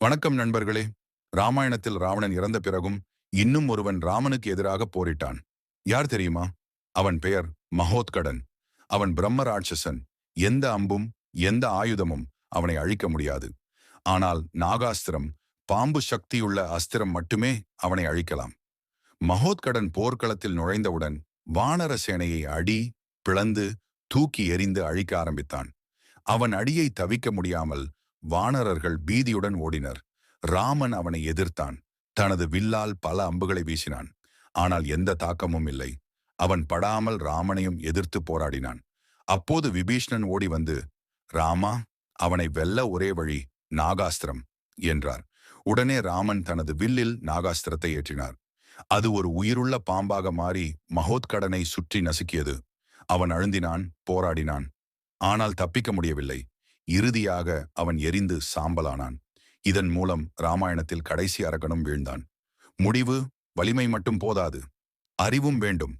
வணக்கம் நண்பர்களே. ராமாயணத்தில் ராவணன் இறந்த பிறகும் இன்னும் ஒருவன் ராமனுக்கு எதிராக போரிட்டான். யார் தெரியுமா? அவன் பெயர் மகோத்கடன். அவன் பிரம்ம ராட்சசன். எந்த அம்பும் எந்த ஆயுதமும் அவனை அழிக்க முடியாது. ஆனால் நாகாஸ்திரம், பாம்பு சக்தியுள்ள அஸ்திரம் மட்டுமே அவனை அழிக்கலாம். மகோத்கடன் போர்க்களத்தில் நுழைந்தவுடன் வானர சேனையை அடி, பிளந்து, தூக்கி எறிந்து அழிக்க ஆரம்பித்தான். அவன் அடியை தவிக்க முடியாமல் வானரர்கள் பீதியுடன் ஓடினர். ராமன் அவனை எதிர்த்தான். தனது வில்லால் பல அம்புகளை வீசினான். ஆனால் எந்த தாக்கமும் இல்லை. அவன் படாமல் ராமனையும் எதிர்த்து போராடினான். அப்போது விபீஷ்ணன் ஓடி வந்து, ராமா, அவனை வெல்ல ஒரே வழி நாகாஸ்திரம் என்றார். உடனே ராமன் தனது வில்லில் நாகாஸ்திரத்தை ஏற்றினார். அது ஒரு உயிருள்ள பாம்பாக மாறி மகோத்கடனை சுற்றி நசுக்கியது. அவன் அழுந்தினான், போராடினான். ஆனால் தப்பிக்க முடியவில்லை. இறுதியாக அவன் எரிந்து சாம்பலானான். இதன் மூலம் ராமாயணத்தில் கடைசி அரக்கனும் வீழ்ந்தான். முடிவு: வலிமை மட்டும் போதாது, அறிவும் வேண்டும்.